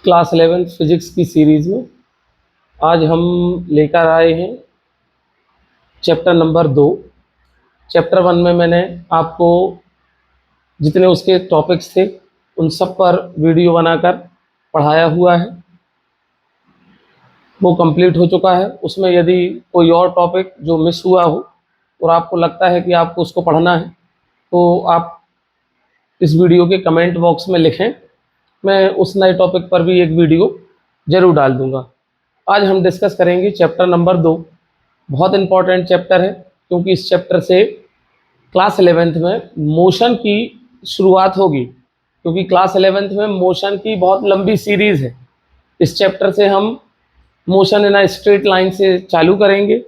Class 11 physics की series में आज हम लेकर आए हैं चैप्टर नंबर 2। चैप्टर 1 में मैंने आपको जितने उसके टॉपिक्स थे उन सब पर वीडियो बनाकर पढ़ाया हुआ है, वो कंप्लीट हो चुका है। उसमें यदि कोई और टॉपिक जो मिस हुआ हो और आपको लगता है कि आपको उसको पढ़ना है तो आप इस वीडियो के कमेंट बॉक्स में लिखें, मैं उस नए टॉपिक पर भी एक वीडियो ज़रूर डाल दूँगा। आज हम डिस्कस करेंगे चैप्टर नंबर 2। बहुत इम्पॉर्टेंट चैप्टर है क्योंकि इस चैप्टर से क्लास 11th में मोशन की शुरुआत होगी, क्योंकि क्लास 11th में मोशन की बहुत लंबी सीरीज़ है। इस चैप्टर से हम motion in a straight line से चालू करेंगे।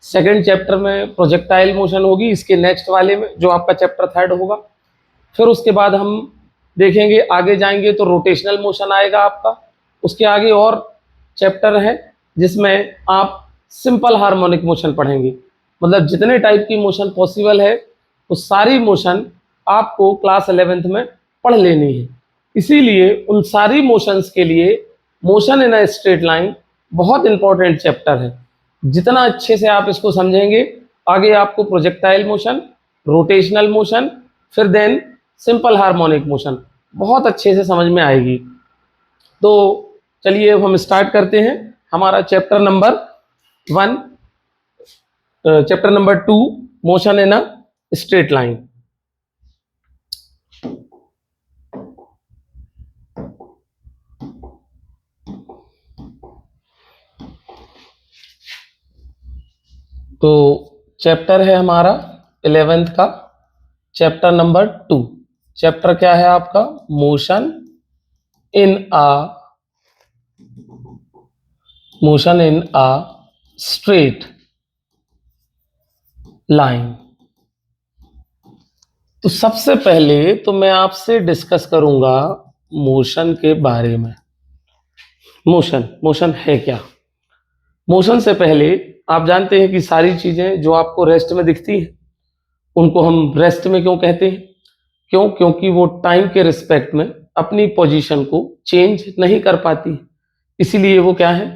सेकंड चैप्टर में प्रोजेक्टाइल मोशन होगी, इसके नेक्स्ट वाले में जो आपका चैप्टर 3 होगा। फिर उसके बाद हम देखेंगे, आगे जाएंगे तो रोटेशनल मोशन आएगा आपका। उसके आगे और चैप्टर है जिसमें आप सिंपल हार्मोनिक मोशन पढ़ेंगे, मतलब जितने टाइप की मोशन पॉसिबल है वो सारी मोशन आपको क्लास 11th में पढ़ लेनी है। इसीलिए उन सारी मोशंस के लिए motion in a straight line बहुत इंपॉर्टेंट चैप्टर है। जितना अच्छे से आप इसको समझेंगे, आगे आपको प्रोजेक्टाइल मोशन, रोटेशनल मोशन, फिर देन सिंपल हार्मोनिक मोशन बहुत अच्छे से समझ में आएगी। तो चलिए अब हम स्टार्ट करते हैं हमारा chapter number 1, chapter number 2, motion in a straight line. तो चैप्टर है हमारा 11th का, चैप्टर नंबर 2। चैप्टर क्या है आपका? Motion in a straight line. तो सबसे पहले तो मैं आपसे डिस्कस करूंगा मोशन के बारे में। मोशन है क्या? मोशन से पहले आप जानते हैं कि सारी चीजें जो आपको रेस्ट में दिखती हैं उनको हम रेस्ट में क्यों कहते हैं? क्योंकि वो टाइम के रिस्पेक्ट में अपनी पोजीशन को चेंज नहीं कर पाती, इसीलिए वो क्या है?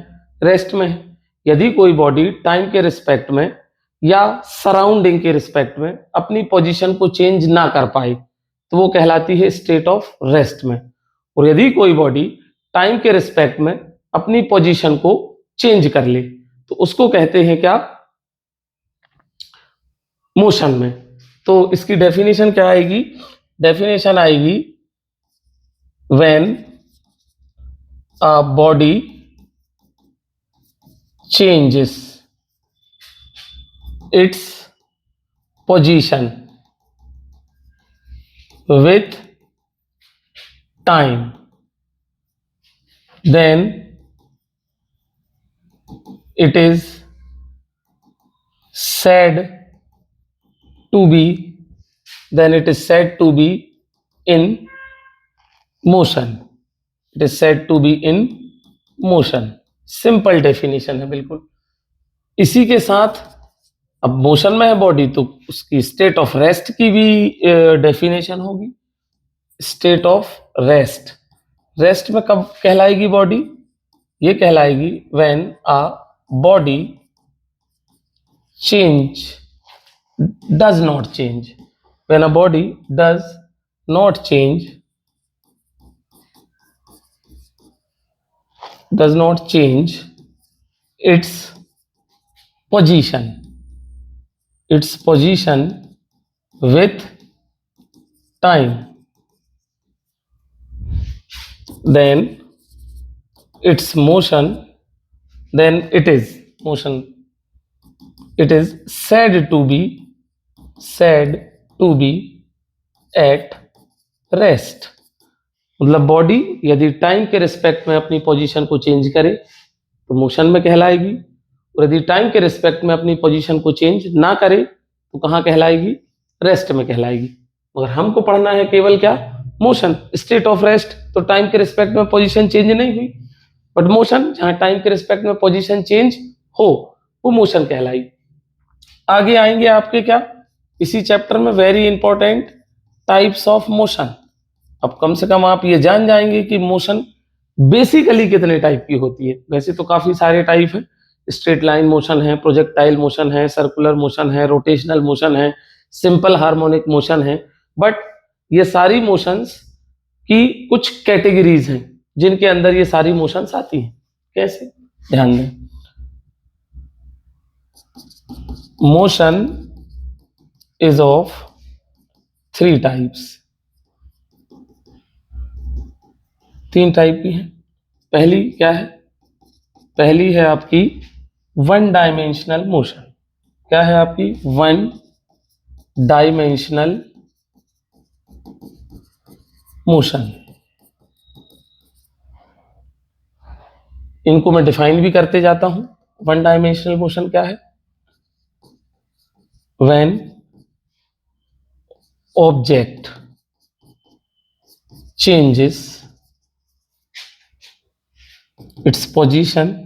रेस्ट में है। यदि कोई बॉडी टाइम के रिस्पेक्ट में या सराउंडिंग के रिस्पेक्ट में अपनी पोजीशन को चेंज ना कर पाए तो वो कहलाती है स्टेट ऑफ रेस्ट में। और यदि कोई बॉडी टाइम के रिस्पेक्ट में अपनी पोजीशन को चेंज कर ले तो उसको कहते हैं क्या? मोशन में। तो इसकी डेफिनेशन क्या आएगी? डेफिनेशन आएगी when a body changes its position with time, then it is said to be in motion. It is said to be in motion. Simple definition है बिल्कुल। इसी के साथ अब मोशन में है बॉडी तो उसकी स्टेट ऑफ रेस्ट की भी डेफिनेशन होगी। स्टेट ऑफ रेस्ट में कब कहलाएगी बॉडी? ये कहलाएगी when a body does not change, when a body does not change its position with time, then its motion, then it is motion, it is said to be at rest। मतलब body यदि time के respect में अपनी position को change करे तो motion में कहलाएगी, और यदि टाइम के रिस्पेक्ट में अपनी पोजीशन को चेंज ना करे तो कहाँ कहलाएगी? रेस्ट में कहलाएगी। मगर हमको पढ़ना है केवल क्या? Motion, state of rest. तो टाइम के रिस्पेक्ट में पोजीशन चेंज नहीं हुई, बट मोशन जहां टाइम के रिस्पेक्ट में पोजीशन चेंज हो वो मोशन कहलाई। आगे आएंगे आपके क्या इसी चैप्टर में very important types of motion. अब कम से कम आप ये जान जाएंगे कि मोशन बेसिकली कितने टाइप की होती है। वैसे तो काफी सारे टाइप हैं, स्ट्रेट लाइन मोशन है, प्रोजेक्टाइल मोशन है, सर्कुलर मोशन है, रोटेशनल मोशन है, सिंपल हार्मोनिक मोशन है, बट ये सारी मोशंस की कुछ कैटेगरीज हैं जिनके अंदर ये सारी मोशंस आती हैं। कैसे? ध्यान दें, motion is of 3 types, 3 type की है। पहली क्या है? पहली है आपकी वन डायमेंशनल मोशन। क्या है आपकी? One dimensional motion. इनको मैं डिफाइन भी करते जाता हूं। वन डायमेंशनल मोशन क्या है? When object changes its position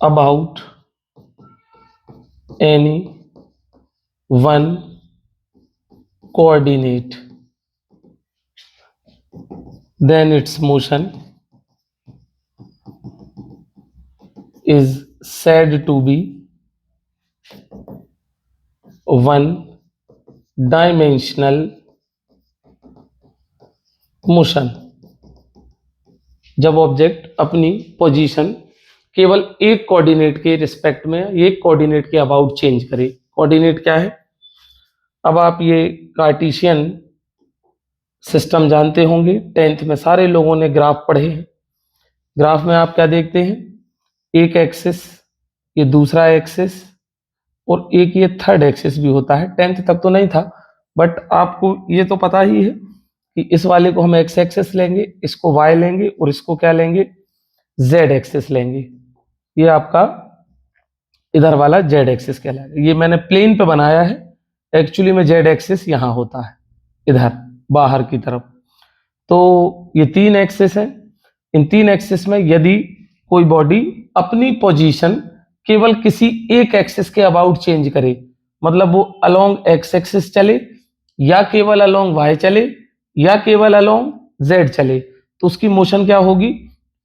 about any one coordinate, then its motion is said to be one dimensional motion। जब ऑब्जेक्ट अपनी पोजीशन केवल एक कोऑर्डिनेट के रिस्पेक्ट में, एक कोऑर्डिनेट के अबाउट चेंज करे। कोऑर्डिनेट क्या है? अब आप ये कार्टेशियन सिस्टम जानते होंगे, 10th में सारे लोगों ने ग्राफ पढ़े हैं। ग्राफ में आप क्या देखते हैं? एक एक्सिस, ये दूसरा एक्सिस, और एक ये थर्ड एक्सिस भी होता है। 10th तक तो नहीं था, बट आपको ये तो पता ही है कि इस वाले को हम एक्स एक्सिस लेंगे, इसको वाई लेंगे, और इसको क्या लेंगे? जेड एक्सिस लेंगे। ये आपका इधर वाला जेड एक्सिस कहलाएगा। ये मैंने प्लेन पे बनाया है, एक्चुअली में जेड एक्सिस यहां होता है, इधर बाहर की तरफ। तो ये 3 एक्सिस है। इन 3 एक्सिस में यदि कोई बॉडी अपनी पोजीशन केवल किसी एक एक्सिस के अबाउट चेंज करे, मतलब वो अलोंग एक्स एक्सिस चले, या केवल अलोंग वाई चले, या केवल अलोंग जेड चले, तो उसकी मोशन क्या होगी?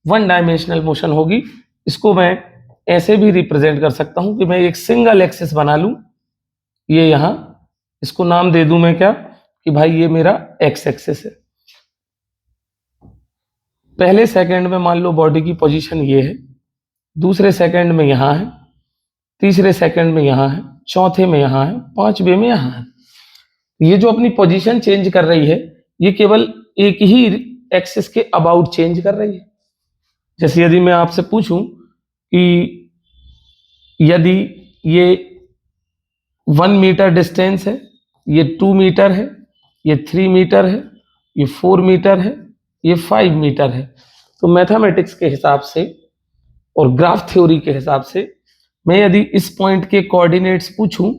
वन डायमेंशनल मोशन होगी। इसको मैं ऐसे भी रिप्रेजेंट कर सकता हूं कि मैं एक सिंगल एक्सिस बना लूं, ये यहां, इसको नाम दे दूं मैं क्या, कि भाई ये मेरा एक्स एक्सिस है। पहले सेकंड में मान लो बॉडी की पोजीशन ये है, दूसरे सेकंड में यहां है, तीसरे सेकंड में यहां है, चौथे में यहां है, पांचवें में यहां है। ये जो अपनी पोजीशन चेंज कर रही है, ये केवल एक ही एक्सिस के अबाउट चेंज कर रही है। जैसे यदि मैं आपसे पूछूं कि यदि ये 1 मीटर डिस्टेंस है, ये 2 मीटर है, ये 3 मीटर है, ये 4 मीटर है, ये 5 मीटर है, तो मैथमेटिक्स के हिसाब से और ग्राफ थ्योरी के हिसाब से मैं यदि इस पॉइंट के कोऑर्डिनेट्स पूछूं,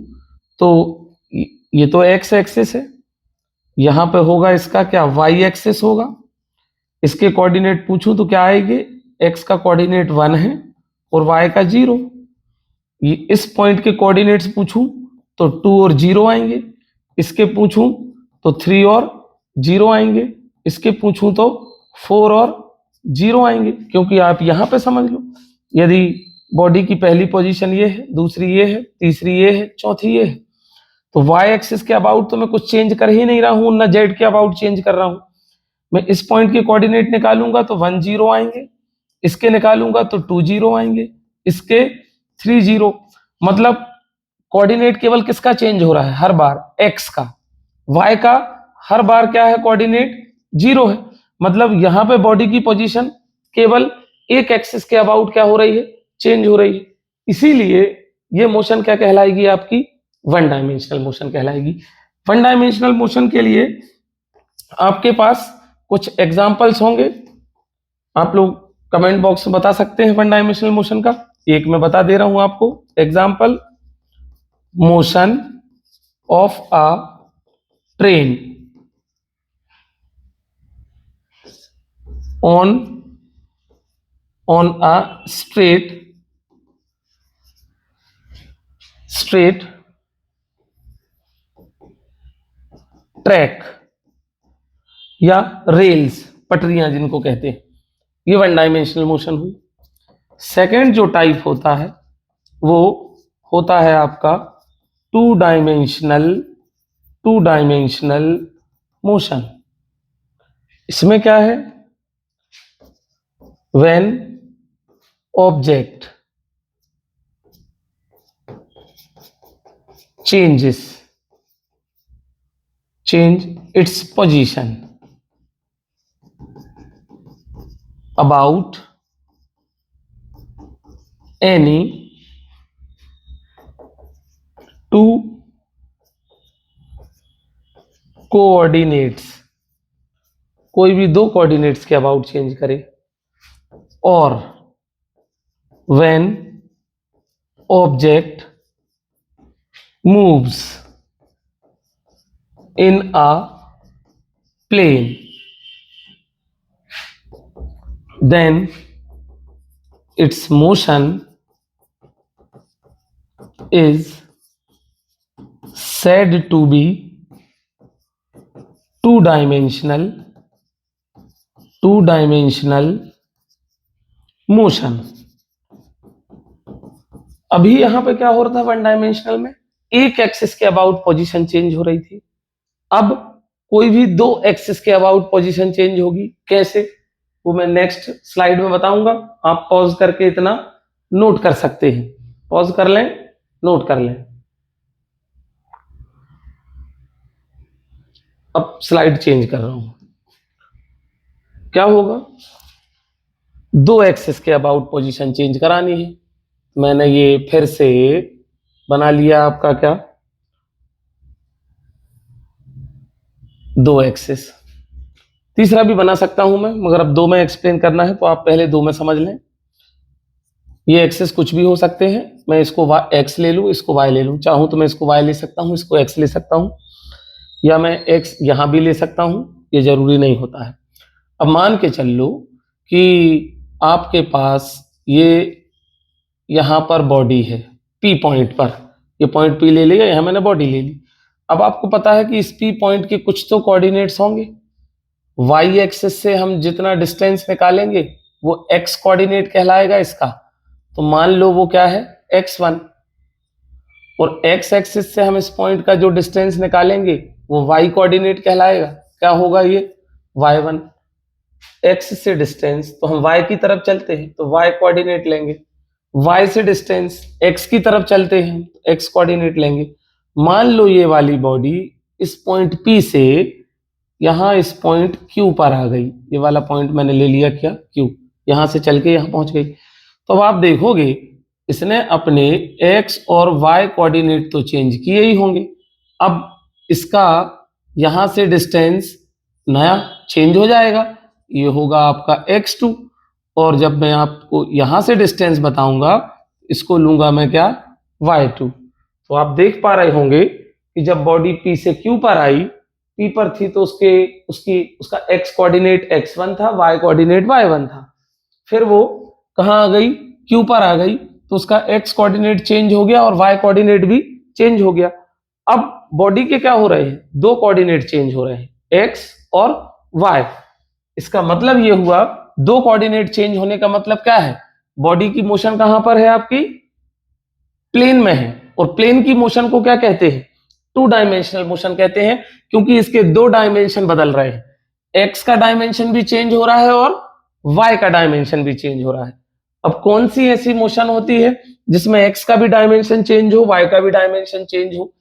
तो ये तो एक्स एक्सिस है, यहां पे होगा इसका क्या? वाई एक्सिस होगा। इसके कोऑर्डिनेट पूछूं तो क्या आएंगे? एक्स का कोऑर्डिनेट 1 है और वाई का 0। ये इस पॉइंट के कोऑर्डिनेट्स पूछूं तो 2 और 0 आएंगे, इसके पूछूं तो 3 और 0 आएंगे, इसके पूछूं तो 4 और 0 आएंगे। क्योंकि आप यहां पे समझ लो, यदि बॉडी की पहली पोजीशन ये है, दूसरी ये है, तीसरी ये है, चौथी ये है, तो वाई एक्सिस के अबाउट तो मैं कुछ चेंज कर ही नहीं रहा हूं, ना जेड के अबाउट चेंज कर रहा हूं। मैं इस पॉइंट के कोऑर्डिनेट निकालूंगा तो 1 0 आएंगे, इसके निकालूंगा तो 2 0 आएंगे, इसके 3 0। मतलब कोऑर्डिनेट केवल किसका चेंज हो रहा है हर बार? एक्स का। वाई का हर बार क्या है? कोऑर्डिनेट 0 है। मतलब यहां पे बॉडी की पोजीशन केवल एक एक्सिस के अबाउट क्या हो रही है? चेंज हो रही है। इसीलिए ये मोशन क्या कहलाएगी? आपकी वन डायमेंशनल मोशन कहलाएगी। वन डायमेंशनल मोशन के लिए आपके पास कुछ एग्जांपल्स होंगे, आप लोग कमेंट बॉक्स में बता सकते हैं वन डायमेंशनल मोशन का। एक मैं बता दे रहा हूं आपको example. Motion of a train on a straight straight track या रेल्स, पटरियां जिनको कहते हैं, ये वन डायमेंशनल मोशन हुई। सेकंड जो टाइप होता है वो होता है आपका टू डायमेंशनल मोशन। इसमें क्या है, when object change its position about any two coordinates, कोई भी दो कोऑर्डिनेट्स के अबाउट चेंज करे, और when object moves in a plane, then its motion is said to be two dimensional motion। अभी यहां पे क्या हो रहा था, वन डायमेंशनल में एक एक्सिस के अबाउट पोजीशन चेंज हो रही थी, अब कोई भी दो एक्सिस के अबाउट पोजीशन चेंज होगी। कैसे, वो मैं नेक्स्ट स्लाइड में बताऊंगा। आप पॉज करके इतना नोट कर सकते हैं, पॉज कर लें, नोट कर लें। अब स्लाइड चेंज कर रहा हूं। क्या होगा, दो एक्सिस के अबाउट पोजीशन चेंज करानी है। मैंने ये फिर से बना लिया आपका क्या, दो एक्सिस। तीसरा भी बना सकता हूं मैं, मगर अब दो में एक्सप्लेन करना है तो आप पहले दो में समझ लें। ये एक्सिस कुछ भी हो सकते हैं, मैं इसको एक्स ले लूं, इसको वाई ले लूं, चाहूं तो मैं इसको वाई ले सकता हूं, इसको एक्स ले सकता हूं, या मैं एक्स यहां भी ले सकता हूं, ये जरूरी नहीं होता है। अब मान के चल लो कि आपके पास ये यहां पर बॉडी है, पी पॉइंट पर, ये पॉइंट पी ले लिया, यहां मैंने बॉडी ले ली। अब आपको पता है कि इस पी पॉइंट के कुछ तो कोऑर्डिनेट्स होंगे, वाई एक्सिस से हम जितना डिस्टेंस निकालेंगे वो एक्स कोऑर्डिनेट कहलाएगा इसका। तो मान लो वो क्या है, x1, और x एक्सिस से हम इस पॉइंट का जो डिस्टेंस निकालेंगे वो y कोऑर्डिनेट कहलाएगा। क्या होगा ये, y1। x से डिस्टेंस तो हम y की तरफ चलते हैं तो y कोऑर्डिनेट लेंगे, y से डिस्टेंस x की तरफ चलते हैं तो x कोऑर्डिनेट लेंगे। मान लो ये वाली बॉडी इस पॉइंट P से यहां इस पॉइंट Q पर आ गई, ये वाला पॉइंट मैंने ले लिया क्या, Q, यहां से चल के यहां पहुंच गई। तो अब आप देखोगे इसने अपने x और y कोऑर्डिनेट तो चेंज किए ही होंगे। अब इसका यहां से डिस्टेंस नया चेंज हो जाएगा, ये होगा आपका x2, और जब मैं आपको यहां से डिस्टेंस बताऊंगा इसको लूंगा मैं क्या, y2। तो आप देख पा रहे होंगे कि जब बॉडी P से Q पर आई, P पर थी तो उसका x कोऑर्डिनेट x1 था, y कोऑर्डिनेट y1 था। फिर वो कहां आ गई, Q पर आ गई, तो उसका x कोऑर्डिनेट चेंज हो गया और y कोऑर्डिनेट भी चेंज हो गया। अब बॉडी के क्या हो रहे हैं, दो कोऑर्डिनेट चेंज हो रहे हैं, x और y। इसका मतलब ये हुआ, दो कोऑर्डिनेट चेंज होने का मतलब क्या है, बॉडी की मोशन कहां पर है आपकी, प्लेन में है, और प्लेन की मोशन को क्या कहते हैं, टू डायमेंशनल मोशन कहते हैं, क्योंकि इसके दो डायमेंशन बदल रहे हैं, x का डायमेंशन भी चेंज हो रहा है और y का डायमेंशन भी चेंज हो रहा है। अब कौन सी ऐसी मोशन होती है जिसमें x का भी डायमेंशन चेंज हो, y का भी डायमेंशन चेंज हो।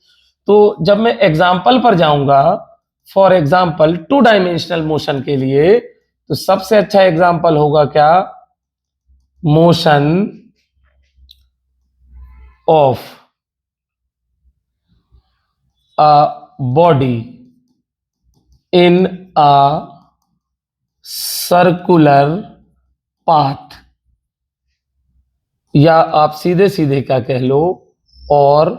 तो जब मैं एग्जांपल पर जाऊंगा, for example two dimensional motion के लिए, तो सबसे अच्छा एग्जांपल होगा क्या, motion of a body in a circular path, या आप सीधे सीधे क्या कह लो, और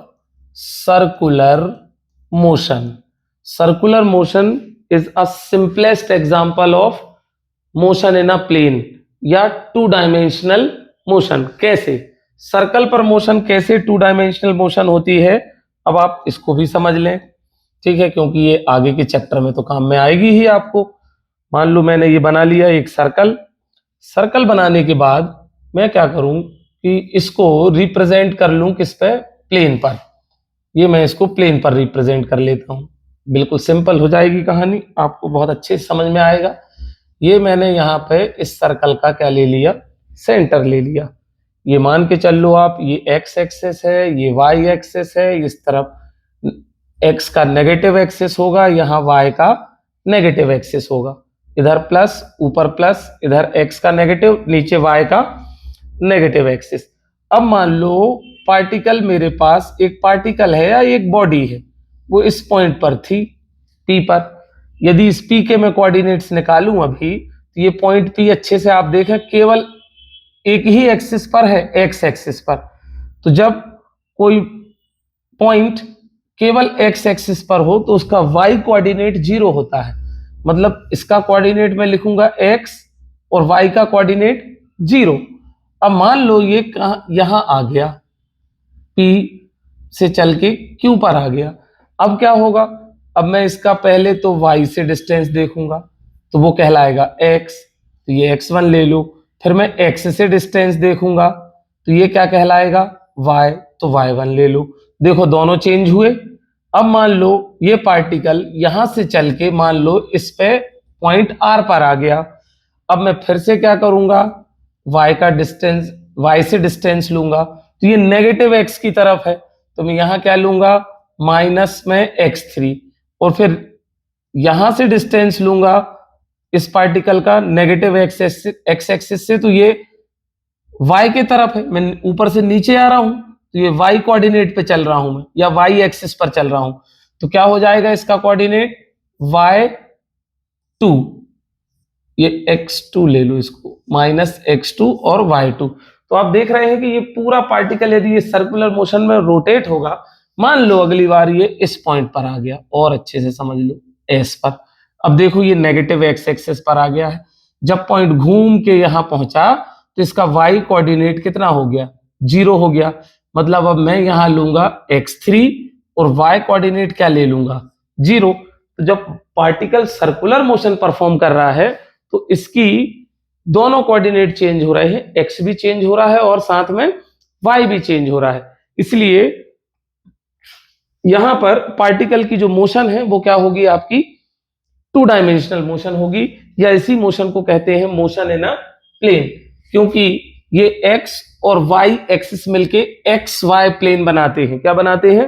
circular motion. Circular motion is a simplest example of motion in a plane या टू डायमेंशनल मोशन। कैसे, सर्कल पर मोशन कैसे टू डायमेंशनल मोशन होती है, अब आप इसको भी समझ लें, ठीक है, क्योंकि ये आगे के चैप्टर में तो काम में आएगी ही आपको। मान लो मैंने ये बना लिया एक सर्कल। सर्कल बनाने के बाद मैं क्या करूं कि इसको रिप्रेजेंट कर लूं किस पे, प्लेन पर। ये मैं इसको प्लेन पर रिप्रेजेंट कर लेता हूं, बिल्कुल सिंपल हो जाएगी कहानी, आपको बहुत अच्छे से समझ में आएगा। ये मैंने यहाँ पे इस सर्कल का क्या ले लिया, सेंटर ले लिया। ये मान के चल लो आप, ये एक्स एक्सेस है, ये वाई एक्सेस है, इस तरफ एक्स का नेगेटिव एक्सेस होगा, यहाँ वाई का नेगेटिव एक्सेस होगा। इधर प्लस, ऊपर प्लस, इधर एक्स का नेगेटिव, नीचे वाई का नेगेटिव एक्सेस। अब मान लो पार्टिकल, मेरे पास एक पार्टिकल है या एक बॉडी है, वो इस पॉइंट पर थी, पी पर। यदि इस पी के मैं कोऑर्डिनेट्स निकालूं अभी, तो ये पॉइंट पी अच्छे से आप देखें केवल एक ही एक्सिस पर है, एक्स एक्सिस पर। तो जब कोई पॉइंट केवल एक्स एक्सिस पर हो तो उसका वाई कोऑर्डिनेट 0 होता है। मतलब इसका कोऑर्डिनेट मैं लिखूंगा एक्स और वाई का कोऑर्डिनेट 0। अब मान लो ये यहां आ गया, पी से चल के क्यू पर आ गया। अब क्या होगा, अब मैं इसका पहले तो वाई से डिस्टेंस देखूंगा, तो वो कहलाएगा एक्स, तो ये x1 ले लो। फिर मैं x से डिस्टेंस देखूंगा, तो ये क्या कहलाएगा, y, तो y1 ले लो। देखो दोनों चेंज हुए। अब मान लो ये पार्टिकल यहां से चल के मान लो इस पे पॉइंट r पर आ गया। अब मैं फिर से क्या करूंगा, y का डिस्टेंस, y से डिस्टेंस लूंगा, तो ये नेगेटिव x की तरफ है, तो मैं यहां क्या लूंगा, माइनस में x3। और फिर यहां से डिस्टेंस लूंगा इस पार्टिकल का नेगेटिव एक्स एक्सिस से, तो ये y के तरफ है, मैं ऊपर से नीचे आ रहा हूं, तो ये y कोऑर्डिनेट पे चल रहा हूं मैं, या y एक्सिस पर चल रहा हूं। तो क्या हो जाएगा इसका कोऑर्डिनेट, y2, ये x2 ले लो इसको, -x2 और y2। तो आप देख रहे हैं कि ये पूरा पार्टिकल यदि ये सर्कुलर मोशन में रोटेट होगा, मान लो अगली बार ये इस पॉइंट पर आ गया, और अच्छे से समझ लो, एस पर। अब देखो ये नेगेटिव एक्स एक्सिस पर आ गया है। जब पॉइंट घूम के यहां पहुंचा तो इसका वाई कोऑर्डिनेट कितना हो गया, 0 हो गया। मतलब अब मैं यहां लूंगा x3 और वाई कोऑर्डिनेट क्या ले लूंगा, 0। तो जब पार्टिकल सर्कुलर मोशन परफॉर्म कर रहा है तो इसकी दोनों कोऑर्डिनेट चेंज हो रहे हैं, x भी चेंज हो रहा है और साथ में y भी चेंज हो रहा है। इसलिए यहां पर पार्टिकल की जो मोशन है वो क्या होगी, आपकी टू डायमेंशनल मोशन होगी, या इसी मोशन को कहते हैं मोशन इन अ प्लेन, क्योंकि ये x और y एक्सिस मिलके xy प्लेन बनाते हैं। क्या बनाते हैं,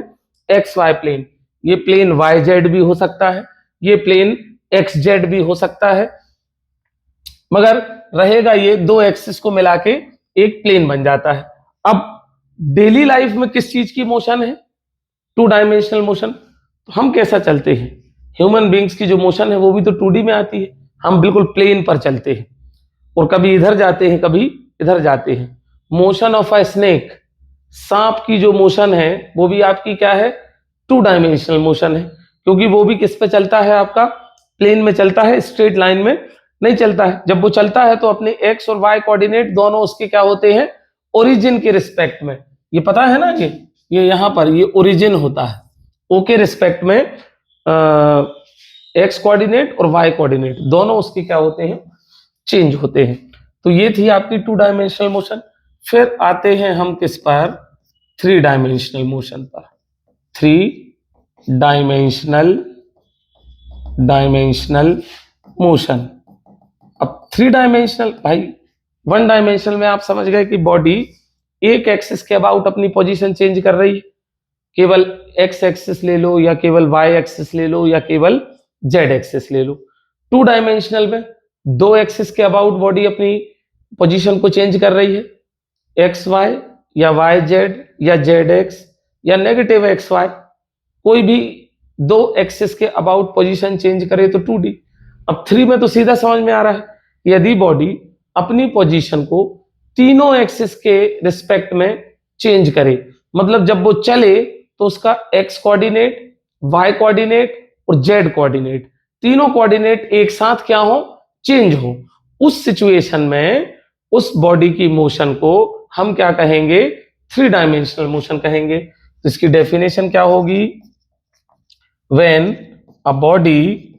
xy प्लेन। ये प्लेन yz भी हो सकता है, ये प्लेन xz भी हो सकता है, मगर रहेगा ये दो एक्सिस को मिला के एक प्लेन बन जाता है। अब डेली लाइफ में किस चीज की मोशन है, टू डायमेंशनल मोशन। तो हम कैसा चलते हैं, ह्यूमन बींग्स की जो मोशन है वो भी तो 2D में आती है, हम बिल्कुल प्लेन पर चलते हैं, और कभी इधर जाते हैं कभी इधर जाते हैं। मोशन ऑफ अ स्नेक, सांप की जो मोशन है वो भी आपकी क्या है, टू डायमेंशनल मोशन है, क्योंकि वो भी किस पे चलता है, आपका प्लेन में चलता है, स्ट्रेट लाइन में नहीं चलता है। जब वो चलता है तो अपने एक्स और वाई कोऑर्डिनेट दोनों उसके क्या होते हैं, ओरिजिन के रिस्पेक्ट में। ये पता है ना, ये यहां पर ये ओरिजिन होता है, ओ के रिस्पेक्ट में एक्स कोऑर्डिनेट और वाई कोऑर्डिनेट दोनों उसके क्या होते हैं, चेंज होते हैं। तो ये थी आपकी टू डायमेंशनल मोशन। फिर आते हैं हम किस पर, थ्री डायमेंशनल मोशन पर। Three dimensional motion. अब थ्री डायमेंशनल, भाई वन डायमेंशनल में आप समझ गए कि बॉडी एक एक्सिस के अबाउट अपनी पोजीशन चेंज कर रही है, केवल एक्स एक्सिस ले लो या केवल वाई एक्सिस ले लो या केवल जेड एक्सिस ले लो। टू डायमेंशनल में दो एक्सिस के अबाउट बॉडी अपनी पोजीशन को चेंज कर रही है, एक्स वाई या वाई जेड या जेड एक्स या नेगेटिव एक्स वाई, कोई भी दो एक्सिस के अबाउट पोजीशन चेंज करे तो 2D। अब थ्री में तो सीधा समझ में आ रहा है, यदि बॉडी अपनी पोजीशन को तीनों एक्सिस के रिस्पेक्ट में चेंज करे, मतलब जब वो चले तो उसका एक्स कोऑर्डिनेट, वाई कोऑर्डिनेट और जेड कोऑर्डिनेट, तीनों कोऑर्डिनेट एक साथ क्या हो, चेंज हो। उस सिचुएशन में उस बॉडी की मोशन को हम क्या कहेंगे, थ्री डायमेंशनल मोशन कहेंगे। तो इसकी डेफिनेशन क्या होगी? When a body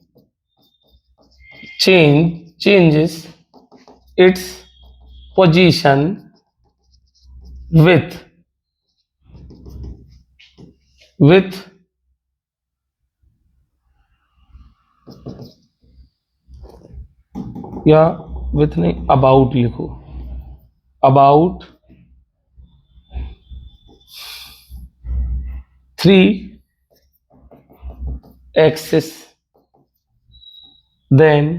changes its position with या विथ नहीं, अबाउट लिखो, about 3 axis, then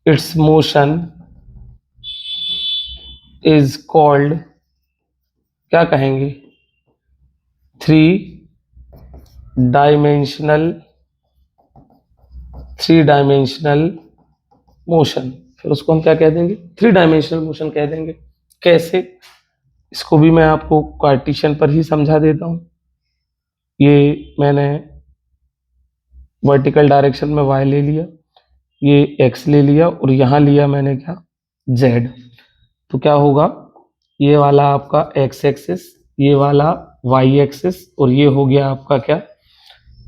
its motion is called, क्या कहेंगे? 3 डायमेंशनल मोशन। फिर उसको हम क्या कह देंगे? 3 डायमेंशनल मोशन कह देंगे। कैसे? इसको भी मैं आपको कार्टेशियन पर ही समझा देता हूं। ये मैंने वर्टिकल डायरेक्शन में y ले लिया, ये x ले लिया, और यहां लिया मैंने क्या? z। तो क्या होगा? ये वाला आपका x एक्सिस, ये वाला y एक्सिस, और ये हो गया आपका क्या?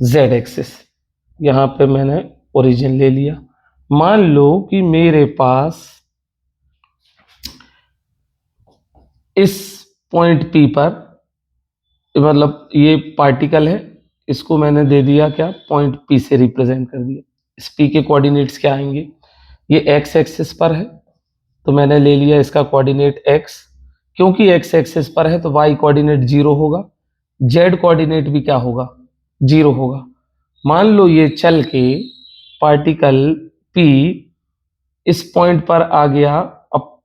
z axis. यहां पे मैंने ओरिजिन ले लिया। मान लो कि मेरे पास इस पॉइंट P पर, मतलब ये पार्टिकल है, इसको मैंने दे दिया क्या? पॉइंट P से रिप्रेजेंट कर दिया। इस P के कोऑर्डिनेट्स क्या आएंगे? ये x एक्सिस पर है, तो मैंने ले लिया इसका कोऑर्डिनेट x। क्योंकि x एक्सिस पर है तो y कोऑर्डिनेट 0 होगा, z कोऑर्डिनेट भी क्या होगा? 0 होगा। मान लो ये चल के पार्टिकल P इस पॉइंट पर आ गया। अब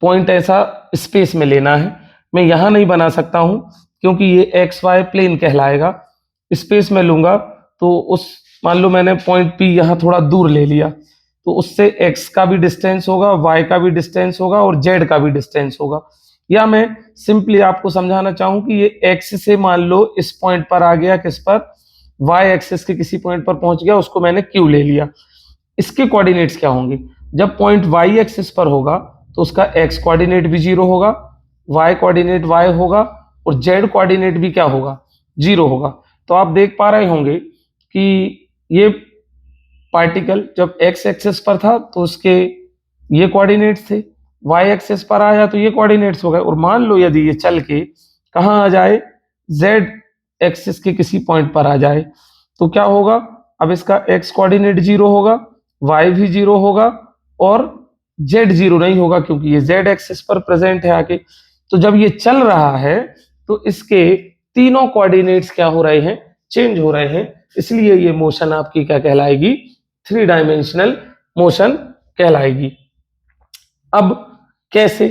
पॉइंट ऐसा स्पेस में लेना है, मैं यहां नहीं बना सकता हूं क्योंकि ये एक्स वाई प्लेन कहलाएगा। स्पेस में लूंगा तो उस, मान लो मैंने पॉइंट P यहां थोड़ा दूर ले लिया, तो उससे x का भी डिस्टेंस होगा, y का भी डिस्टेंस होगा, और z का भी डिस्टेंस होगा। या मैं सिंपली आपको समझाना चाहूं कि ये x से मान लो इस पॉइंट पर आ गया, किस पर? y एक्सिस के किसी पॉइंट पर पहुंच गया, उसको मैंने q ले लिया। इसके कोऑर्डिनेट्स क्या होंगे? जब पॉइंट y एक्सिस पर होगा तो उसका x कोऑर्डिनेट भी 0 होगा, y कोऑर्डिनेट y होगा, और z कोऑर्डिनेट भी क्या होगा? 0 होगा। तो आप देख पा रहे होंगे कि ये पार्टिकल जब x एक्सिस पर था तो उसके ये कोऑर्डिनेट्स थे, y एक्सिस पर आया तो ये कोऑर्डिनेट्स हो गए। और मान लो यदि ये चल के कहाँ आ जाए? z एक्सिस के किसी पॉइंट पर आ जाए, तो क्या होगा? अब इसका x कोऑर्डिनेट 0 होगा, y भी 0 होगा, और z 0 नहीं होगा क्योंकि ये z एक्सिस पर प्रेजेंट है आके। तो जब ये चल रहा है तो इसके तीनों कोऑर्डिनेट्स क्या हो रहे हैं? चेंज हो रहे हैं। इसलिए ये मोशन आपकी क्या कहलाएगी? 3 डायमेंशनल मोशन कहलाएगी। अब कैसे?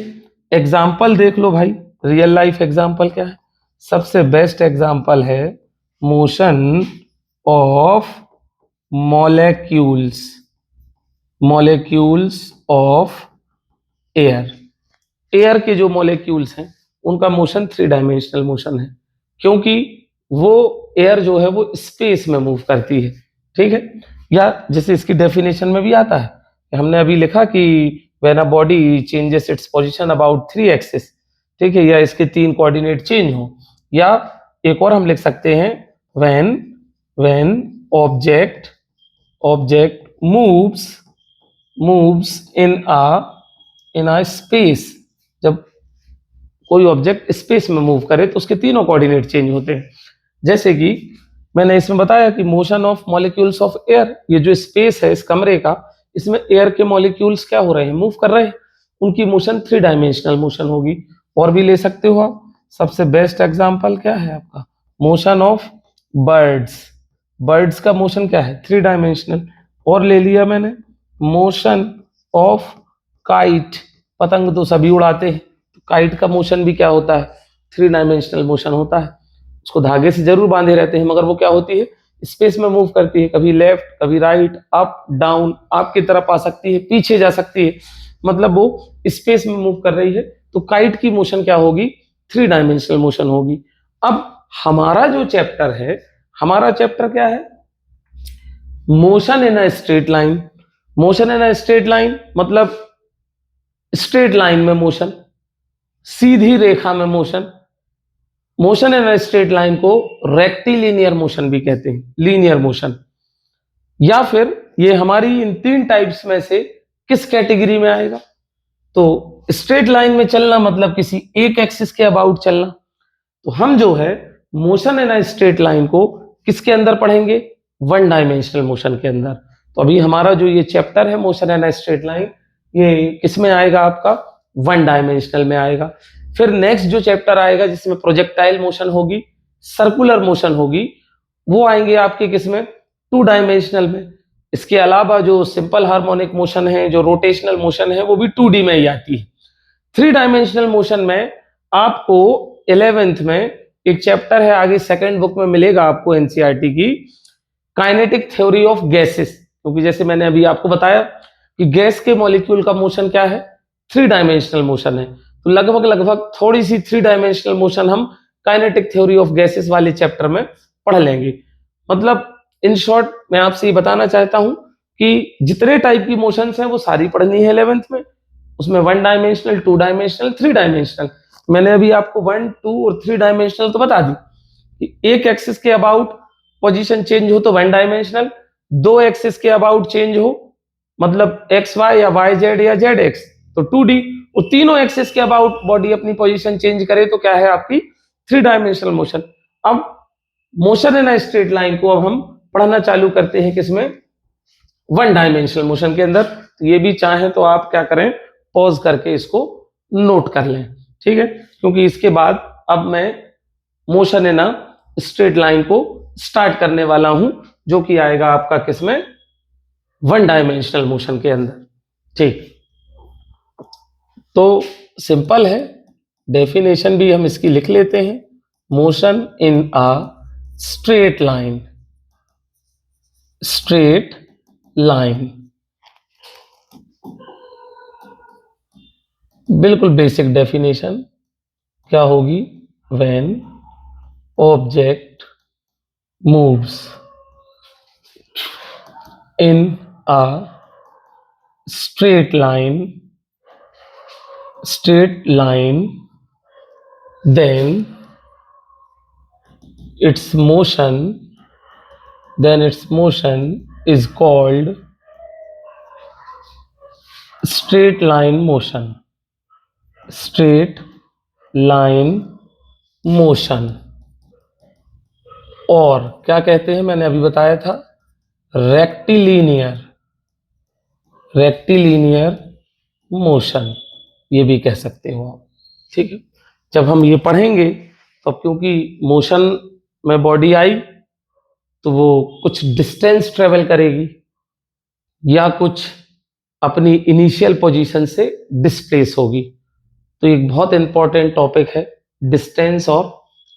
एग्जाम्पल देख लो भाई, रियल लाइफ एग्जाम्पल क्या है? सबसे बेस्ट एग्जाम्पल है motion of molecules, molecules of air. Air के जो मॉलिक्यूल्स हैं उनका मोशन 3 डायमेंशनल मोशन है, क्योंकि वो एयर जो है वो स्पेस में मूव करती है। ठीक है? या जैसे इसकी डेफिनेशन में भी आता है, हमने अभी लिखा कि when a body changes its position about 3 axis, ठीक है, या इसके 3 कोऑर्डिनेट चेंज हो। या एक और हम लिख सकते हैं, when when object moves in a space. जब कोई ऑब्जेक्ट स्पेस में मूव करे तो उसके तीनों कोऑर्डिनेट चेंज होते हैं। जैसे कि मैंने इसमें बताया कि motion of molecules of air, ये जो स्पेस है इस कमरे का, इसमें एयर के मॉलिक्यूल्स क्या हो रहे हैं? मूव कर रहे हैं। उनकी मोशन 3 डायमेंशनल मोशन होगी। और भी ले सकते हो आप। सबसे बेस्ट एग्जांपल क्या है आपका? Motion of birds. बर्ड्स का मोशन क्या है? 3 डायमेंशनल। और ले लिया मैंने मोशन ऑफ काइट। पतंग तो सभी उड़ाते हैं, काइट का मोशन भी क्या होता है? 3 डायमेंशनल मोशन होता है। उसको धागे से जरूर बांधे रहते हैं, मगर वो क्या होती है? स्पेस में मूव करती है, कभी लेफ्ट, कभी राइट, अप डाउन, आपकी तरफ आ सकती है, पीछे जा सकती है, मतलब वो स्पेस में मूव कर रही है। तो काइट की मोशन क्या होगी? 3 डायमेंशनल मोशन होगी। अब हमारा जो चैप्टर है, हमारा चैप्टर क्या है? Motion in a straight line. Motion in a straight line मतलब स्ट्रेट लाइन में मोशन, सीधी रेखा में motion. Motion in straight line को रेक्टिलिनियर मोशन भी कहते हैं, लीनियर मोशन। या फिर ये हमारी इन तीन टाइप्स में से किस कैटेगरी में आएगा? तो स्ट्रेट लाइन में चलना मतलब किसी एक एक्सिस के अबाउट चलना। तो हम जो है मोशन इन स्ट्रेट लाइन को किसके अंदर पढ़ेंगे? वन डायमेंशनल मोशन के अंदर। तो अभी हमारा जो ये चैप्टर है मोशन इन स्ट्रेट लाइन, ये किस में आएगा? आपका वन डायमेंशनल में आएगा। फिर नेक्स्ट जो चैप्टर आएगा जिसमें प्रोजेक्टाइल मोशन होगी, सर्कुलर मोशन होगी, वो आएंगे आपके किसमें? टू डायमेंशनल में। इसके अलावा जो सिंपल हार्मोनिक मोशन है, जो रोटेशनल मोशन है, वो भी 2D में ही आती है। थ्री डायमेंशनल मोशन में आपको 11th में एक चैप्टर है, आगे सेकंड बुक में मिलेगा आपको एनसीईआरटी की, काइनेटिक थ्योरी ऑफ गैसेस। क्योंकि जैसे मैंने अभी आपको बताया कि गैस के मॉलिक्यूल का मोशन क्या है? थ्री डायमेंशनल मोशन है। तो लगभग थोड़ी सी थ्री डायमेंशनल मोशन हम काइनेटिक थ्योरी ऑफ गैसेस वाले चैप्टर में पढ़ लेंगे। मतलब इन शॉर्ट मैं आपसे ये बताना चाहता हूं कि जितने टाइप की मोशंस हैं वो सारी पढ़नी है 11th में। उसमें one dimensional, two dimensional, three dimensional. मैंने अभी आपको 1, 2 और 3 डायमेंशनल तो बता दी कि एक एक्सिस के अबाउट पोजीशन चेंज हो तो वन डायमेंशनल, दो एक्सिस के अबाउट चेंज हो मतलब एक्स वाई या वाई जेड या जेड एक्स तो 2D, और तीनों एक्सिस के अबाउट बॉडी अपनी पोजीशन चेंज करे तो क्या है? आपकी थ्री डायमेंशनल मोशन। अब मोशन इन स्ट्रेट लाइन को अब हम पढ़ना चालू करते हैं किसमें? वन डायमेंशनल मोशन के अंदर। तो ये भी चाहें तो आप क्या करें? पॉज करके इसको नोट कर लें, ठीक है? क्योंकि इसके बाद अब मैं मोशन इन स्ट्रेट लाइन को स्टार्ट करने वाला हूं, जो कि आएगा आपका किसमें? वन डायमेंशनल मोशन के अंदर, ठीक। तो सिंपल है, डेफिनेशन भी हम इसकी लिख लेते हैं। Motion in a straight line, straight line, बिल्कुल बेसिक डेफिनेशन क्या होगी? When object moves in a straight line, then its motion is called straight line motion, straight line motion। और क्या कहते हैं? मैंने अभी बताया था रेक्टिलिनियर मोशन, ये भी कह सकते हो आप, ठीक है। जब हम ये पढ़ेंगे तो क्योंकि मोशन में बॉडी आई तो वो कुछ डिस्टेंस ट्रेवल करेगी या कुछ अपनी इनिशियल पोजीशन से डिस्प्लेस होगी। तो एक बहुत इंपॉर्टेंट टॉपिक है डिस्टेंस और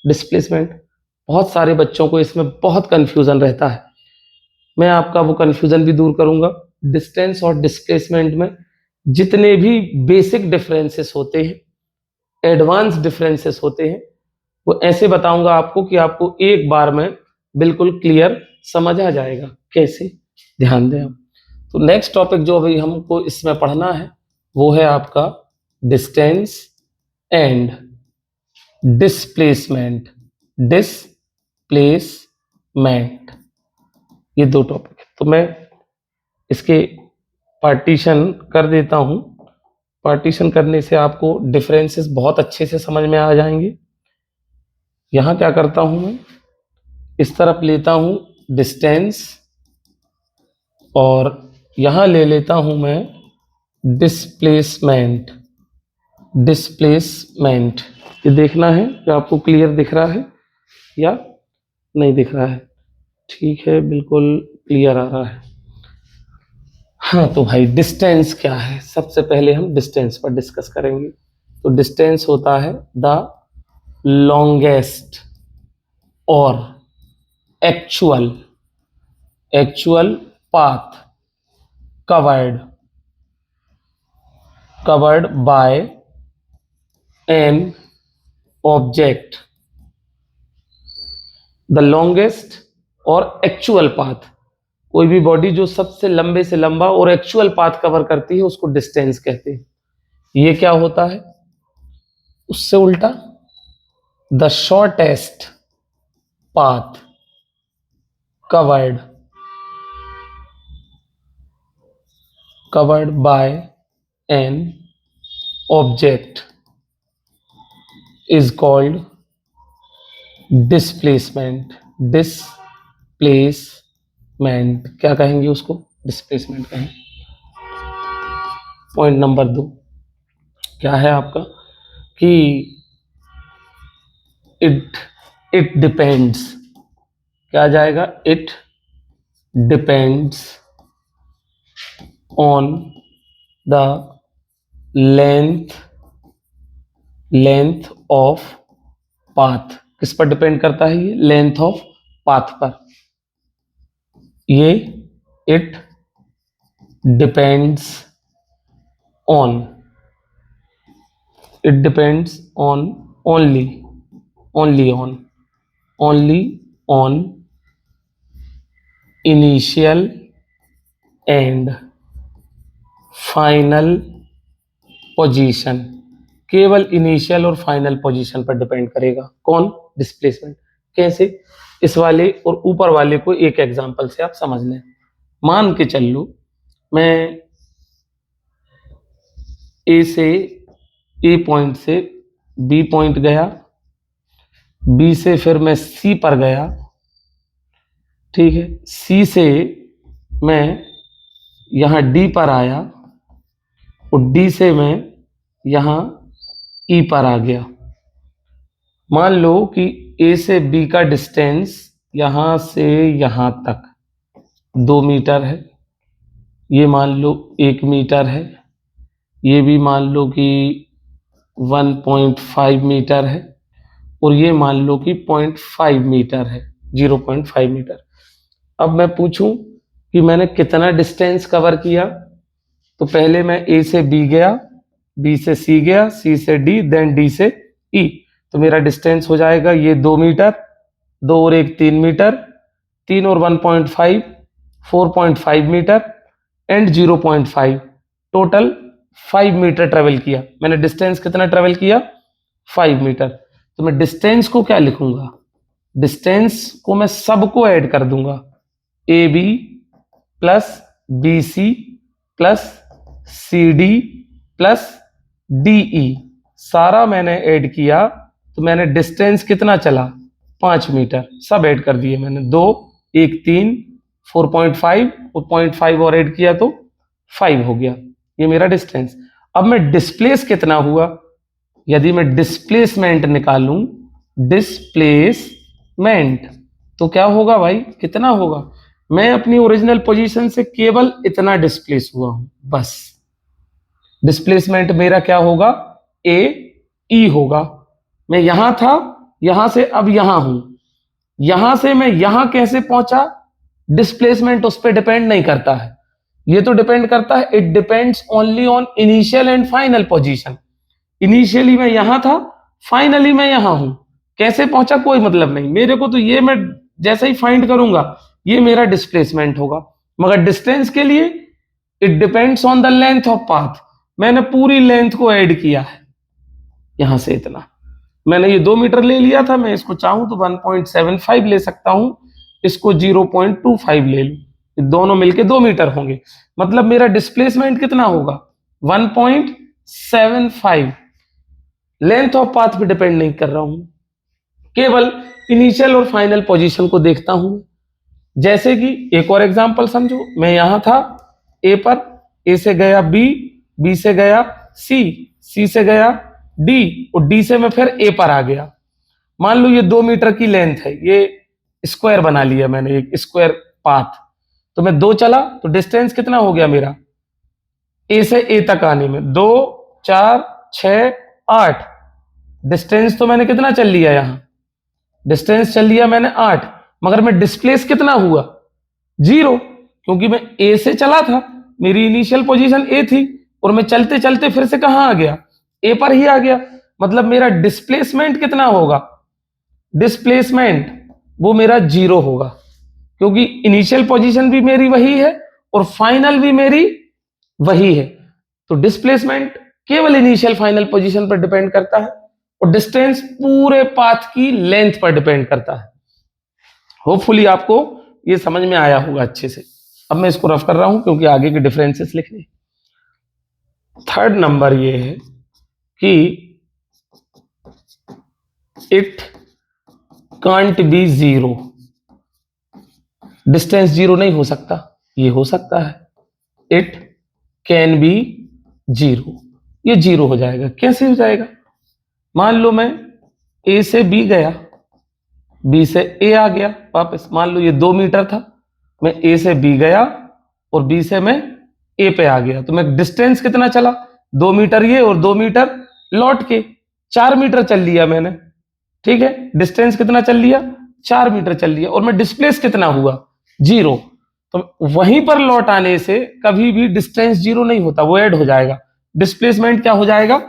डिस्प्लेसमेंट। बहुत सारे बच्चों को इसमें बहुत कंफ्यूजन रहता है, मैं आपका वो कंफ्यूजन भी दूर करूंगा। डिस्टेंस और डिस्प्लेसमेंट में जितने भी बेसिक डिफरेंसेस होते हैं, एडवांस डिफरेंसेस होते हैं, वो ऐसे बताऊंगा आपको कि आपको एक बार में बिल्कुल क्लियर समझ आ जाएगा। कैसे? ध्यान दें आप। तो नेक्स्ट टॉपिक जो अभी हमको इसमें पढ़ना है वो है आपका डिस्टेंस एंड डिस्प्लेसमेंट। ये दो टॉपिक है। तो मैं इसके पार्टीशन कर देता हूं। पार्टीशन करने से आपको डिफरेंसेस बहुत अच्छे से समझ में आ जाएंगे। यहां क्या करता हूं मैं? इस तरफ लेता हूं डिस्टेंस और यहां ले लेता हूं मैं डिस्प्लेसमेंट। ये देखना है कि आपको क्लियर दिख रहा है या नहीं दिख रहा है। ठीक है, बिल्कुल क्लियर आ रहा है। हाँ तो भाई डिस्टेंस क्या है? सबसे पहले हम डिस्टेंस पर डिस्कस करेंगे। तो डिस्टेंस होता है द लॉन्गेस्ट और actual path covered by an object। The longest और एक्चुअल पाथ, कोई भी बॉडी जो सबसे लंबे से लंबा और एक्चुअल पाथ कवर करती है उसको डिस्टेंस कहते हैं। ये क्या होता है? उससे उल्टा the shortest path covered by an object is called displacement. Displacement क्या कहेंगे उसको? डिस्प्लेसमेंट कहेंगे। पॉइंट नंबर 2 क्या है आपका कि इट डिपेंड्स, क्या आ जाएगा? It depends on the length of path. किस पर डिपेंड करता है ये? लेंथ ऑफ पाथ पर। ये it depends on only on initial and final position. केवल इनिशियल और फाइनल पोजीशन पर डिपेंड करेगा। कौन? डिस्प्लेसमेंट। कैसे? इस वाले और ऊपर वाले को एक एग्जांपल से आप समझ लें। मान के चल लो मैं ए पॉइंट से बी पॉइंट गया, बी से फिर मैं सी पर गया, ठीक है। सी से मैं यहां डी पर आया और डी से मैं यहां ई पर आ गया। मान लो कि ए से बी का डिस्टेंस यहां से यहां तक 2 मीटर है, ये मान लो 1 मीटर है, ये भी मान लो कि 1.5 मीटर है और ये मान लो कि 0.5 मीटर है, 0.5 मीटर। अब मैं पूछूं कि मैंने कितना डिस्टेंस कवर किया, तो पहले मैं ए से बी गया, बी से सी गया, सी से डी, देन डी से ई। तो मेरा डिस्टेंस हो जाएगा ये 2 मीटर, 2 और 1 3 मीटर, 3 और 1.5 4.5 metre and 0.5, total 5 metre travel किया। मैंने डिस्टेंस कितना ट्रेवल किया? 5 मीटर। तो मैं डिस्टेंस को क्या लिखूंगा? डिस्टेंस को मैं सबको ऐड कर दूंगा, A B plus B C plus C D plus D E, सारा मैंने ऐड किया तो मैंने डिस्टेंस कितना चला? 5 मीटर, सब ऐड कर दिए मैंने। 2 1 3 4.5 और 0.5 और ऐड किया तो 5 हो गया, ये मेरा डिस्टेंस। अब मैं डिस्प्लेस कितना हुआ? यदि मैं डिस्प्लेसमेंट निकालूं, डिस्प्लेसमेंट, तो क्या होगा भाई? कितना होगा? मैं अपनी ओरिजिनल पोजीशन से केवल इतना डिस्प्लेस हुआ हूं, बस। डिस्प्लेसमेंट मेरा क्या होगा? ए ई होगा। मैं यहां था, यहां से अब यहां हूं, यहां से मैं यहां कैसे पहुंचा? डिस्प्लेसमेंट उस पर डिपेंड नहीं करता है, ये तो डिपेंड करता है, it depends only on initial and final position. Initially मैं यहां था, फाइनली मैं यहां हूं, कैसे पहुंचा कोई मतलब नहीं मेरे को, तो ये मैं जैसे ही फाइंड करूंगा ये मेरा डिस्प्लेसमेंट होगा। मगर डिस्टेंस के लिए it depends on the length of path. मैंने पूरी लेंथ को ऐड किया है, यहां से इतना मैंने ये 2 मीटर ले लिया था, मैं इसको चाहूं तो 1.75 ले सकता हूं, इसको 0.25 ले लूं, ये दोनों मिलके 2 मीटर होंगे। मतलब मेरा डिस्प्लेसमेंट कितना होगा? 1.75। लेंथ ऑफ पाथ पे डिपेंड नहीं कर रहा हूं, केवल इनिशियल और फाइनल पोजीशन को देखता हूं। जैसे कि एक और एग्जांपल समझो, मैं यहां था ए पर, ए से गया बी, बी से गया सी, सी से गया डी और डी से मैं फिर ए पर आ गया। मान लो ये 2 मीटर की लेंथ है, ये स्क्वायर बना लिया मैंने, एक स्क्वायर पाथ। तो मैं 2 चला तो डिस्टेंस कितना हो गया मेरा? ए से ए तक आने में 2 4 6 8, डिस्टेंस तो मैंने कितना चल लिया? यहां डिस्टेंस चल लिया मैंने 8, मगर मैं डिस्प्लेस कितना हुआ? 0, क्योंकि मैं ए से चला था, मेरी इनिशियल पोजीशन ए थी और मैं चलते चलते फिर से कहां आ गया? ए पर ही आ गया। मतलब मेरा डिस्प्लेसमेंट कितना होगा? डिस्प्लेसमेंट वो मेरा 0 होगा, क्योंकि इनिशियल पोजीशन भी मेरी वही है और फाइनल भी मेरी वही है। तो डिस्प्लेसमेंट केवल इनिशियल फाइनल पोजीशन पर डिपेंड करता है और डिस्टेंस पूरे पाथ की लेंथ पर डिपेंड करता है। होपफुली आपको ये समझ में आया होगा अच्छे से। अब मैं इसको रफ कर रहा हूं क्योंकि आगे के डिफरेंसेस लिखने। थर्ड नंबर ये है कि it can't be zero. Distance zero नहीं हो सकता, ये हो सकता है। इट कैन बी जीरो, ये जीरो हो जाएगा। कैसे हो जाएगा? मान लो मैं ए से बी गया, बी से ए आ गया वापस। मान लो ये 2 मीटर था, मैं ए से बी गया और बी से मैं ए पे आ गया, तो मैं डिस्टेंस कितना चला? 2 मीटर ये और 2 मीटर लौट के, 4 मीटर चल लिया मैंने। ठीक है, डिस्टेंस कितना चल लिया? 4 मीटर चल लिया। और मैं डिस्प्लेस कितना हुआ? जीरो। तो वहीं पर लौट आने से कभी भी डिस्टेंस जीरो नहीं होता, वो ऐड हो जाएगा। डिस्प्लेसमेंट क्या हो जाएगा?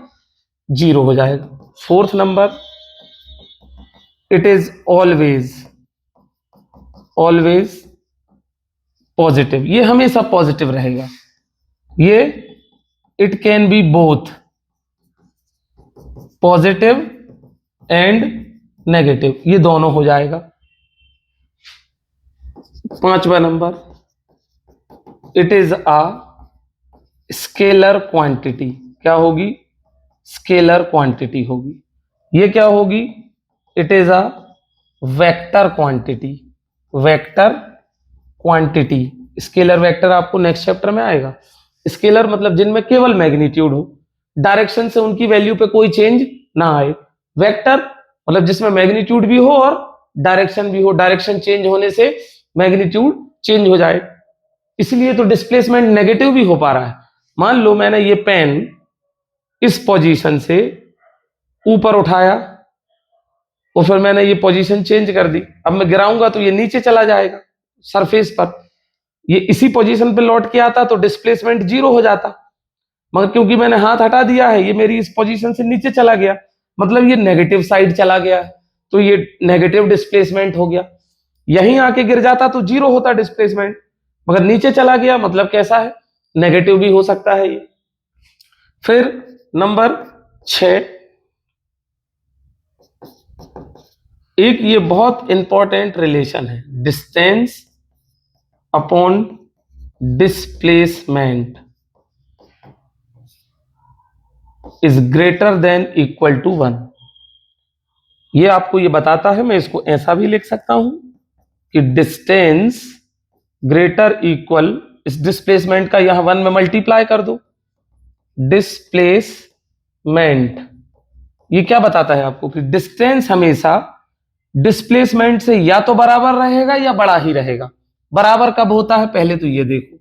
जीरो हो जाएगा। Fourth number, it is always positive. ये हमेशा पॉजिटिव रहेगा। ये it can be both positive and negative, ये दोनों हो जाएगा। 5वां number, it is a scalar quantity. क्या होगी? स्केलर क्वांटिटी होगी। ये क्या होगी? It is a vector quantity. Vector quantity, scalar vector आपको नेक्स्ट चैप्टर में आएगा। स्केलर मतलब जिनमें केवल मैग्नीट्यूड हो, डायरेक्शन से उनकी वैल्यू पे कोई चेंज ना आए। वेक्टर मतलब जिसमें मैग्नीट्यूड भी हो और डायरेक्शन भी हो, डायरेक्शन चेंज होने से मैग्नीट्यूड चेंज हो जाए। इसलिए तो डिस्प्लेसमेंट नेगेटिव भी हो पा रहा है। मान लो मैंने ये पेन इस पोजीशन से ऊपर उठाया और फिर मैंने ये पोजीशन चेंज कर दी, अब मैं गिराऊंगा तो ये नीचे चला जाएगा सरफेस पर। ये इसी पोजीशन पे लौट के आता तो डिस्प्लेसमेंट जीरो हो जाता, मगर क्योंकि मैंने हाथ हटा दिया है, ये मेरी इस पोजीशन से नीचे चला गया, मतलब ये नेगेटिव साइड चला गया है, तो ये नेगेटिव डिस्प्लेसमेंट हो गया। यहीं आके गिर जाता तो जीरो होता डिस्प्लेसमेंट, मगर नीचे चला गया मतलब कैसा है? नेगेटिव भी हो सकता है ये। फिर नंबर 6, एक ये बहुत इंपॉर्टेंट रिलेशन है, distance upon displacement is greater than equal to 1। ये आपको ये बताता है, मैं इसको ऐसा भी लिख सकता हूं कि डिस्टेंस ग्रेटर इक्वल, इस डिस्प्लेसमेंट का यहां 1 में मल्टीप्लाई कर दो। डिस्प्लेसमेंट ये क्या बताता है आपको? कि डिस्टेंस हमेशा डिस्प्लेसमेंट से या तो बराबर रहेगा या बड़ा ही रहेगा। बराबर कब होता है? पहले तो ये देखो,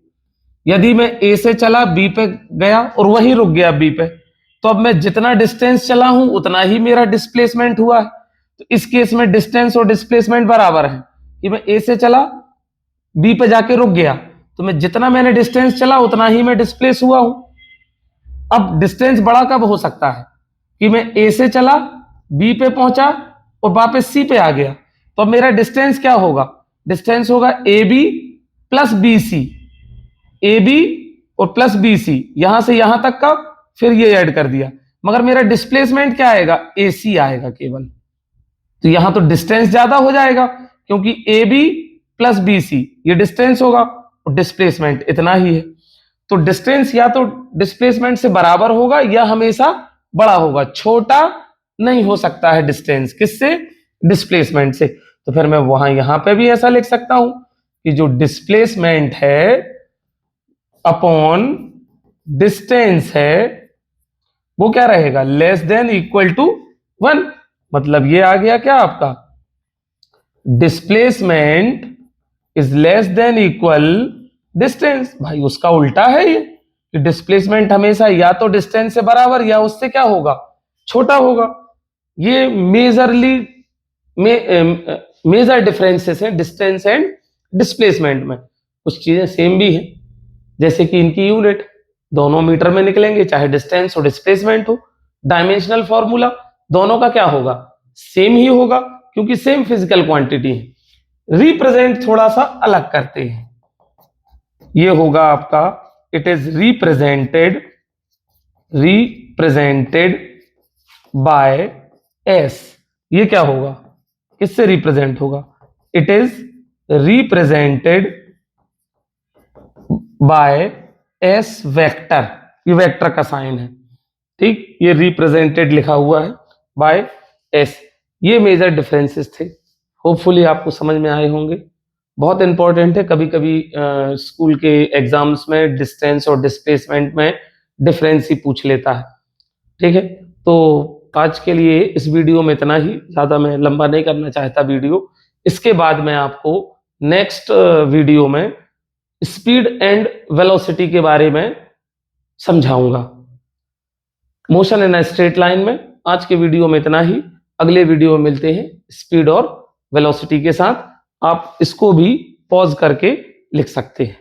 यदि मैं ए से चला बी पे गया और वहीं रुक गया बी पे, तो अब मैं जितना डिस्टेंस चला हूं उतना ही मेरा डिस्प्लेसमेंट हुआ है। तो इस केस में डिस्टेंस और डिस्प्लेसमेंट बराबर है कि मैं ए से चला बी पे जाके रुक गया, तो मैं जितना मैंने डिस्टेंस चला उतना ही मैं डिस्प्लेस हुआ हूं। अब डिस्टेंस बड़ा कब हो सकता है? कि मैं ए से चला बी पे पहुंचा और वापस सी पे आ गया, तो अब मेरा डिस्टेंस क्या होगा? डिस्टेंस होगा A B plus B C. A B और प्लस बी सी, यहां से यहां तक का, फिर ये ऐड कर दिया, मगर मेरा डिस्प्लेसमेंट क्या आएगा? ए सी आएगा केवल। तो यहां तो डिस्टेंस ज्यादा हो जाएगा क्योंकि A B plus B C ये डिस्टेंस होगा और डिस्प्लेसमेंट इतना ही है। तो डिस्टेंस या तो डिस्प्लेसमेंट से बराबर होगा या हमेशा बड़ा होगा, छोटा नहीं हो सकता है डिस्टेंस। किससे? डिस्प्लेसमेंट से। तो फिर मैं वहां यहां पे भी ऐसा लिख सकता हूं कि जो डिस्प्लेसमेंट है अपॉन डिस्टेंस है वो क्या रहेगा? Less than equal to 1। मतलब ये आ गया क्या आपका? Displacement is less than equal distance. भाई उसका उल्टा है ये, कि डिस्प्लेसमेंट हमेशा या तो डिस्टेंस से बराबर या उससे क्या होगा? छोटा होगा। ये मेजर डिफरेंसेस हैं डिस्टेंस एंड डिस्प्लेसमेंट में। कुछ चीजें सेम भी हैं, जैसे कि इनकी यूनिट दोनों मीटर में निकलेंगे, चाहे डिस्टेंस और डिस्प्लेसमेंट हो। डायमेंशनल फॉर्मूला दोनों का क्या होगा? सेम ही होगा, क्योंकि सेम फिजिकल क्वांटिटी है। रिप्रेजेंट थोड़ा सा अलग करते हैं, ये होगा आपका it is represented by S, ये क्या होगा, किससे रिप्रेजेंट होगा, it is represented by S vector, ये वेक्टर का साइन है, ठीक, ये रिप्रेजेंटेड लिखा हुआ है बाय एस। ये मेजर डिफरेंसेस थे, होपफुली आपको समझ में आए होंगे। बहुत इंपॉर्टेंट है, कभी कभी स्कूल के एग्जाम्स में डिस्टेंस और डिस्प्लेसमेंट में डिफरेंस ही पूछ लेता है, ठीक है। तो आज के लिए इस वीडियो में इतना ही, ज़्यादा मैं लंबा नहीं करना चाहता वीडियो। इसके बाद मैं आपको नेक्स्ट वीडियो में स्पीड एंड वेलोसिटी के बारे में समझाऊंगा, मोशन इन स्ट्रेट लाइन में। आज के वीडियो में इतना ही, अगले वीडियो में मिलते हैं स्पीड और वेलोसिटी के साथ। आप इसको भी पॉज करके लिख सकते हैं।